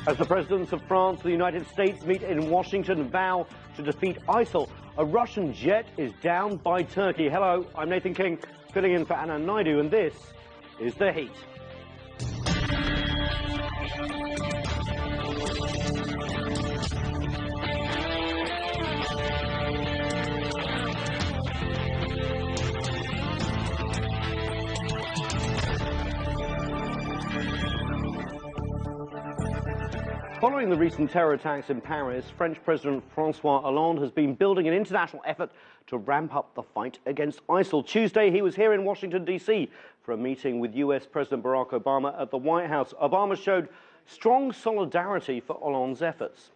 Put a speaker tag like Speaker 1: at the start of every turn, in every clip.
Speaker 1: As the presidents of France and the United States meet in Washington, vow to defeat ISIL, a Russian jet is downed by Turkey. Hello, I'm Nathan King, filling in for Anna Naidu, and this is The Heat. Following the recent terror attacks in Paris, French President François Hollande has been building an international effort to ramp up the fight against ISIL. Tuesday, he was here in Washington, D.C. for a meeting with U.S. President Barack Obama at the White House. Obama showed strong solidarity for Hollande's efforts.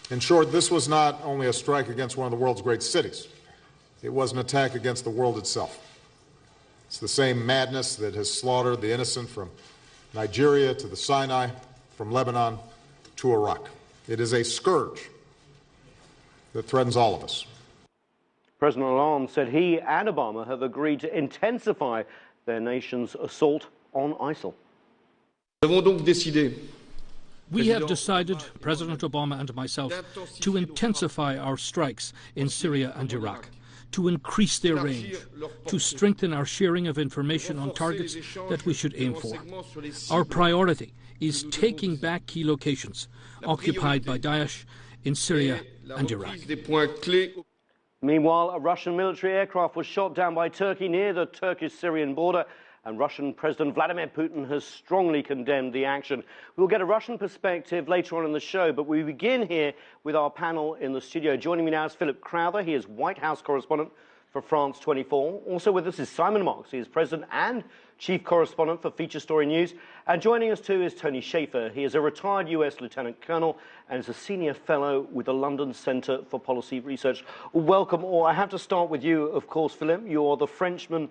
Speaker 2: In short, this was not only a strike against one of the world's great cities. It was an attack against the world itself. It's the same madness that has slaughtered the innocent from Nigeria to the Sinai, from Lebanon to Iraq. It is a scourge that threatens all of us.
Speaker 1: President Hollande said he and Obama have agreed to intensify their nation's assault on ISIL.
Speaker 3: We have decided, President Obama and myself, to intensify our strikes in Syria and Iraq, to increase their range, to strengthen our sharing of information on targets that we should aim for. Our priority is taking back key locations occupied by Daesh in Syria and Iraq.
Speaker 1: Meanwhile, a Russian military aircraft was shot down by Turkey near the Turkish-Syrian border, and Russian President Vladimir Putin has strongly condemned the action. We'll get a Russian perspective later on in the show, but we begin here with our panel in the studio. Joining me now is Philip Crowther. He is White House correspondent for France 24. Also with us is Simon Marks. He is president and chief correspondent for Feature Story News. And joining us too is Tony Shaffer. He is a retired US lieutenant colonel and is a senior fellow with the London Centre for Policy Research. Welcome all. I have to start with you, of course, Philip. You're the Frenchman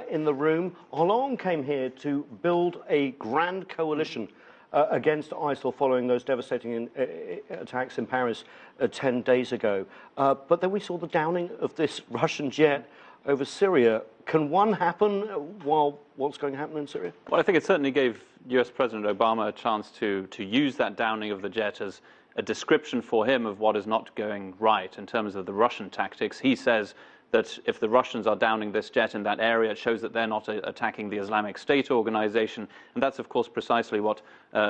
Speaker 1: in the room. Hollande came here to build a grand coalition against ISIL following those devastating attacks in Paris 10 days ago. But then we saw the downing of this Russian jet over Syria. Can one happen while what's going to happen in Syria?
Speaker 4: Well, I think it certainly gave US President Obama a chance to use that downing of the jet as a description for him of what is not going right in terms of the Russian tactics. He says that if the Russians are downing this jet in that area, it shows that they're not attacking the Islamic State organization. And that's, of course, precisely what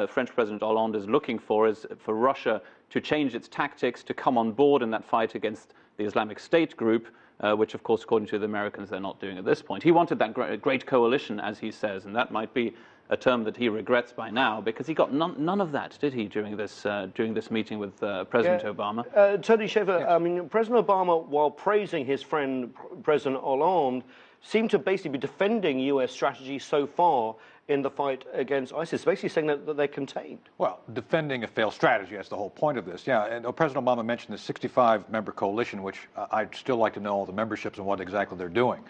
Speaker 4: French President Hollande is looking for, is for Russia to change its tactics, to come on board in that fight against the Islamic State group, which, of course, according to the Americans, they're not doing at this point. He wanted that great coalition, as he says, and that might be a term that he regrets by now, because he got none of that, did he, during this meeting with President Obama?
Speaker 1: Tony Shaffer, I mean, President Obama, while praising his friend President Hollande, seemed to basically be defending U.S. strategy so far in the fight against ISIS, basically saying that they're contained.
Speaker 5: Well, defending a failed strategy, that's the whole point of this. Yeah, and President Obama mentioned the 65-member coalition, which I'd still like to know all the memberships and what exactly they're doing.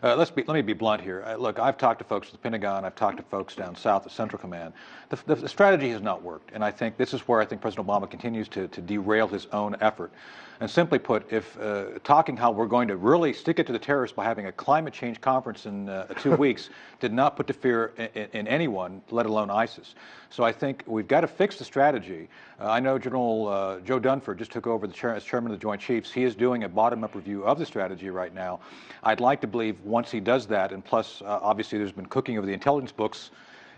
Speaker 5: Let me be blunt here. Look, I've talked to folks at the Pentagon, I've talked to folks down south at Central Command. The strategy has not worked, and I think this is where I think President Obama continues to derail his own effort. And simply put, if talking how we're going to really stick it to the terrorists by having a climate change conference in 2 weeks did not put the fear in anyone, let alone ISIS. So I think we've got to fix the strategy. I know General Joe Dunford just took over as chairman of the Joint Chiefs. He is doing a bottom-up review of the strategy right now. I'd like to believe once he does that, and plus obviously there's been cooking of the intelligence books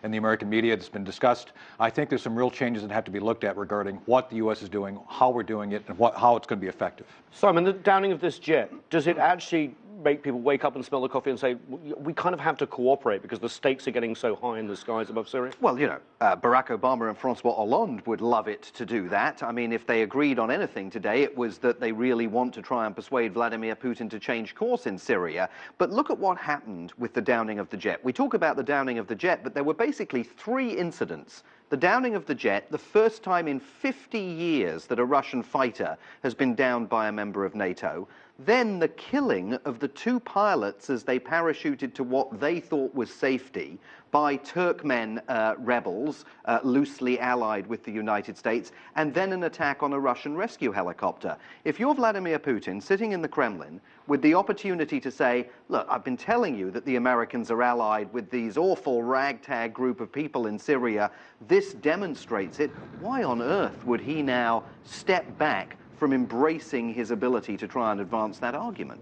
Speaker 5: in the American media that's been discussed, I think there's some real changes that have to be looked at regarding what the U.S. is doing, how we're doing it, and how it's going to be effective.
Speaker 1: Simon, the downing of this jet, does it actually make people wake up and smell the coffee and say, we kind of have to cooperate because the stakes are getting so high in the skies above Syria?
Speaker 6: Well, you know, Barack Obama and François Hollande would love it to do that. I mean, if they agreed on anything today, it was that they really want to try and persuade Vladimir Putin to change course in Syria. But look at what happened with the downing of the jet. We talk about the downing of the jet, but there were basically 3 incidents. The downing of the jet, the first time in 50 years that a Russian fighter has been downed by a member of NATO. Then the killing of the 2 pilots as they parachuted to what they thought was safety by Turkmen rebels, loosely allied with the United States, and then an attack on a Russian rescue helicopter. If you're Vladimir Putin sitting in the Kremlin with the opportunity to say, look, I've been telling you that the Americans are allied with these awful ragtag group of people in Syria. This demonstrates it. Why on earth would he now step back from embracing his ability to try and advance that argument?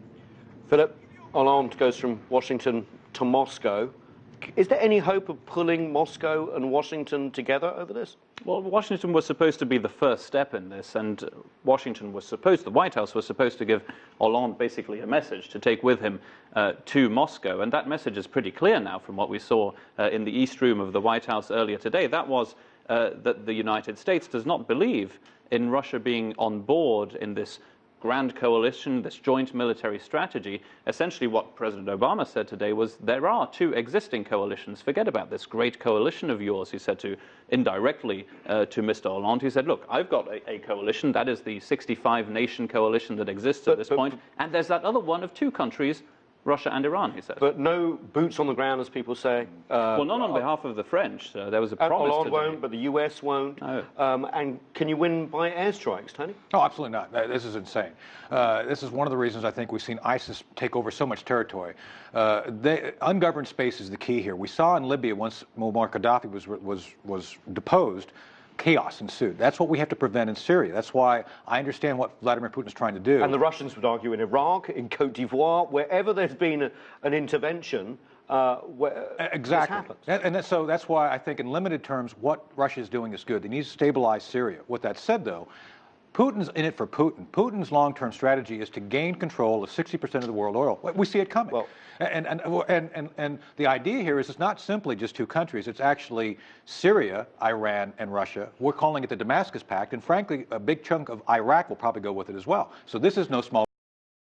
Speaker 1: Philip, Hollande goes from Washington to Moscow. Is there any hope of pulling Moscow and Washington together over this?
Speaker 4: Well, Washington was supposed to be the first step in this, and the White House was supposed to give Hollande basically a message to take with him to Moscow. And that message is pretty clear now from what we saw in the East Room of the White House earlier today. That was that the United States does not believe in Russia being on board in this grand coalition, this joint military strategy. Essentially what President Obama said today was there are two existing coalitions. Forget about this great coalition of yours, he said to indirectly to Mr. Hollande. He said, look, I've got a coalition. That is the 65-nation coalition that exists at this point. And there's that other one of two countries, Russia and Iran, he said.
Speaker 1: But no boots on the ground, as people say.
Speaker 4: Well, not on behalf of the French. There was a promise
Speaker 1: Hollande
Speaker 4: today.
Speaker 1: won't, but the US won't.
Speaker 4: No.
Speaker 1: And can you win by airstrikes, Tony?
Speaker 5: Oh, absolutely not. This is insane. This is one of the reasons I think we've seen ISIS take over so much territory. Ungoverned space is the key here. We saw in Libya once Muammar Gaddafi was deposed, chaos ensued. That's what we have to prevent in Syria. That's why I understand what Vladimir Putin is trying to do.
Speaker 1: And the Russians would argue in Iraq, in Cote d'Ivoire, wherever there's been an intervention, where
Speaker 5: exactly.
Speaker 1: this happens.
Speaker 5: And so that's why I think in limited terms what Russia is doing is good. They need to stabilize Syria. With that said, though, Putin's in it for Putin. Putin's long-term strategy is to gain control of 60% of the world oil. We see it coming.
Speaker 1: Well,
Speaker 5: and the idea here is it's not simply just two countries. It's actually Syria, Iran, and Russia. We're calling it the Damascus Pact, and frankly, a big chunk of Iraq will probably go with it as well. So this is no small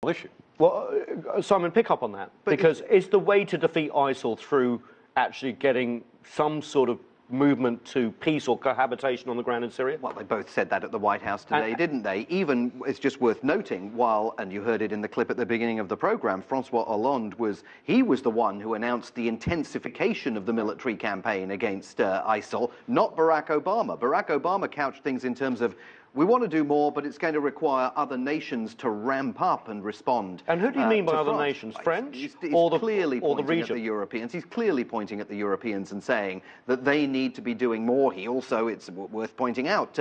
Speaker 5: issue.
Speaker 1: Well, Simon, pick up on that. Because is the way to defeat ISIL through actually getting some sort of movement to peace or cohabitation on the ground in Syria?
Speaker 6: Well, they both said that at the White House today, didn't they? Even, it's just worth noting, and you heard it in the clip at the beginning of the program, Francois Hollande was the one who announced the intensification of the military campaign against ISIL, not Barack Obama. Barack Obama couched things in terms of, we want to do more, but it's going to require other nations to ramp up and respond.
Speaker 1: And who do you mean by other
Speaker 6: France.
Speaker 1: nations? French?
Speaker 6: He's
Speaker 1: or the
Speaker 6: region? At the Europeans. He's clearly pointing at the Europeans and saying that they need to be doing more. He also, it's worth pointing out,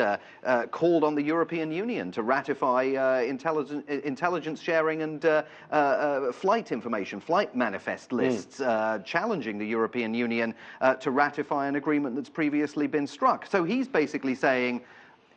Speaker 6: called on the European Union to ratify intelligence sharing and flight information, flight manifest lists, challenging the European Union to ratify an agreement that's previously been struck. So he's basically saying,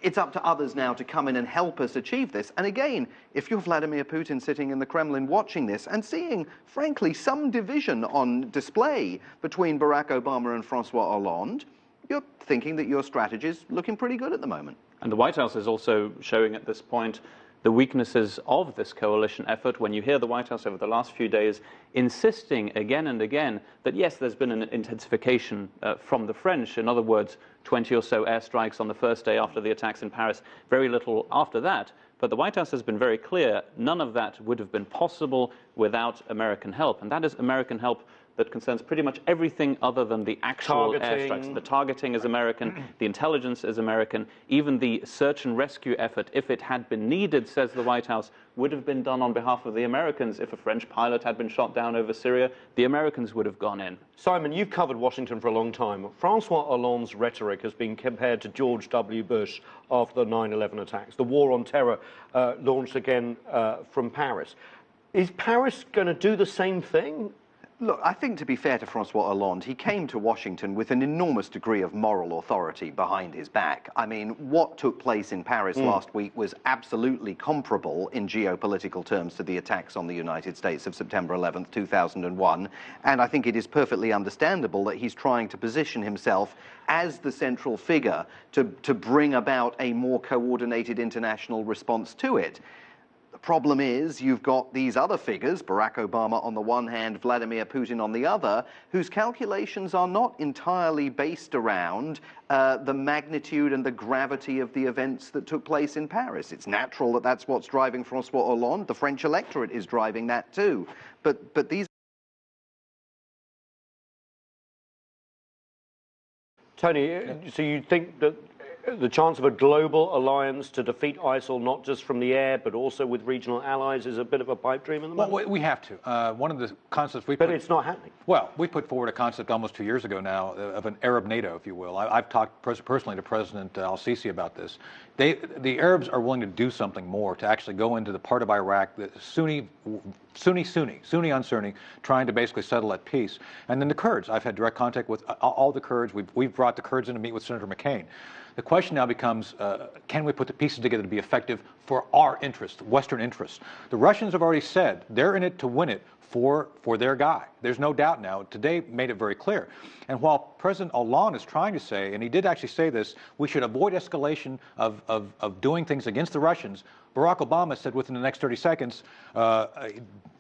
Speaker 6: it's up to others now to come in and help us achieve this. And again, if you're Vladimir Putin sitting in the Kremlin watching this and seeing, frankly, some division on display between Barack Obama and Francois Hollande, you're thinking that your strategy is looking pretty good at the moment.
Speaker 4: And the White House is also showing at this point the weaknesses of this coalition effort when you hear the White House over the last few days insisting again and again that, yes, there's been an intensification from the French. In other words, 20 or so airstrikes on the first day after the attacks in Paris, very little after that. But the White House has been very clear, none of that would have been possible without American help. And that is American help that concerns pretty much everything other than the actual airstrikes. The targeting is American, the intelligence is American, even the search and rescue effort, if it had been needed, says the White House, would have been done on behalf of the Americans. If a French pilot had been shot down over Syria, the Americans would have gone in.
Speaker 1: Simon, you've covered Washington for a long time. Francois Hollande's rhetoric has been compared to George W. Bush after the 9/11 attacks. The war on terror launched again from Paris. Is Paris going to do the same thing?
Speaker 6: Look, I think to be fair to Francois Hollande, he came to Washington with an enormous degree of moral authority behind his back. I mean, what took place in Paris last week was absolutely comparable in geopolitical terms to the attacks on the United States of September 11th, 2001. And I think it is perfectly understandable that he's trying to position himself as the central figure to bring about a more coordinated international response to it. The problem is you've got these other figures, Barack Obama on the one hand, Vladimir Putin on the other, whose calculations are not entirely based around the magnitude and the gravity of the events that took place in Paris. It's natural that that's what's driving Francois Hollande. The French electorate is driving that too. But these...
Speaker 1: Tony, so you think that The chance of a global alliance to defeat ISIL, not just from the air, but also with regional allies, is a bit of a pipe dream in the moment?
Speaker 5: Well, we have to. One of the concepts we
Speaker 1: But it's not happening.
Speaker 5: Well, we put forward a concept almost 2 years ago now of an Arab NATO, if you will. I've talked personally to President al-Sisi about this. The Arabs are willing to do something more, to actually go into the part of Iraq that Sunni on Sunni, trying to basically settle at peace. And then the Kurds. I've had direct contact with all the Kurds. We've brought the Kurds in to meet with Senator McCain. The question now becomes, can we put the pieces together to be effective for our interests, Western interests? The Russians have already said they're in it to win it for their guy. There's no doubt now. Today made it very clear. And while President Hollande is trying to say, and he did actually say this, we should avoid escalation of doing things against the Russians, Barack Obama said within the next 30 seconds,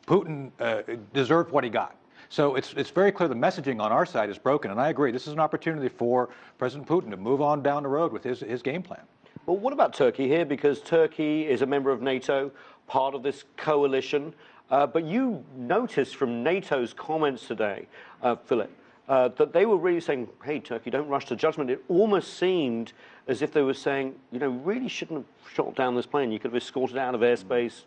Speaker 5: Putin deserved what he got. So it's very clear the messaging on our side is broken, and I agree. This is an opportunity for President Putin to move on down the road with his game plan.
Speaker 1: Well, what about Turkey here? Because Turkey is a member of NATO, part of this coalition. But you noticed from NATO's comments today, Philip, that they were really saying, hey, Turkey, don't rush to judgment. It almost seemed as if they were saying, you know, really shouldn't have shot down this plane. You could have escorted it out of airspace.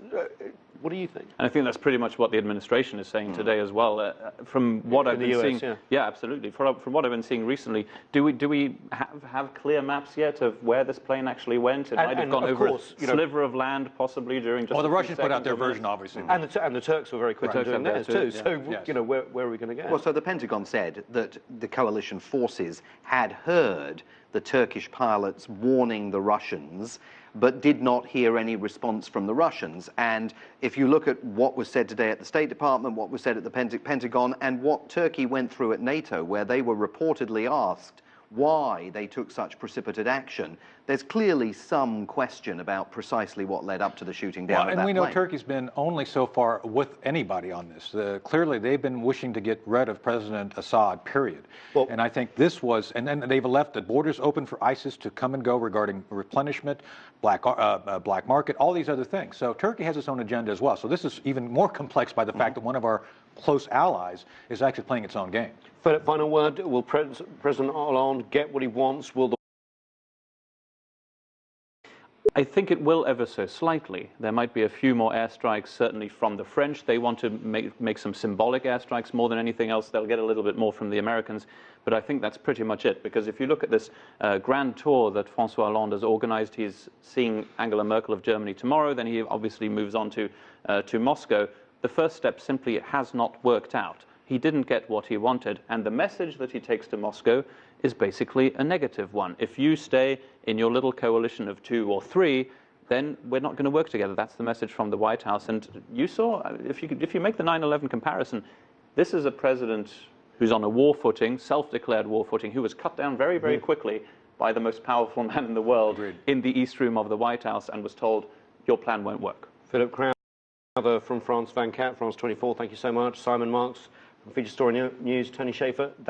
Speaker 1: What do you think?
Speaker 4: And I think that's pretty much what the administration is saying today as well. From what I've been seeing, yeah, absolutely. From what I've been seeing recently, do we have clear maps yet of where this plane actually went? It might have gone over a sliver of land, possibly during just.
Speaker 5: Well, the Russians put out their version, obviously,
Speaker 1: and the Turks were very quick in doing theirs too. Yeah. So you know, where are we going to go?
Speaker 6: Well, so the Pentagon said that the coalition forces had heard the Turkish pilots warning the Russians, but did not hear any response from the Russians. And if you look at what was said today at the State Department, what was said at the Pentagon, and what Turkey went through at NATO, where they were reportedly asked why they took such precipitate action, there's clearly some question about precisely what led up to the shooting down of that plane.
Speaker 5: And we know Turkey's been only so far with anybody on this. Clearly, they've been wishing to get rid of President Assad, period. Well, and I think this was, and then they've left the borders open for ISIS to come and go regarding replenishment, black market, all these other things. So Turkey has its own agenda as well. So this is even more complex by the fact that one of our close allies is actually playing its own game.
Speaker 1: Philip, final word. Will President Hollande get what he wants? Will
Speaker 4: I think it will ever so slightly. There might be a few more airstrikes, certainly from the French. They want to make some symbolic airstrikes more than anything else. They'll get a little bit more from the Americans. But I think that's pretty much it. Because if you look at this grand tour that François Hollande has organized, he's seeing Angela Merkel of Germany tomorrow. Then he obviously moves on to Moscow. The first step simply has not worked out. He didn't get what he wanted. And the message that he takes to Moscow is basically a negative one. If you stay in your little coalition of 2 or 3, then we're not going to work together. That's the message from the White House. And you saw, if you make the 9/11 comparison, this is a president who's on a war footing, self-declared war footing, who was cut down very, very quickly by the most powerful man in the world in the East Room of the White House and was told, your plan won't work.
Speaker 1: Philip Crowther from France 24, thank you so much. Simon Marks from Feature Story News, Tony Shaffer.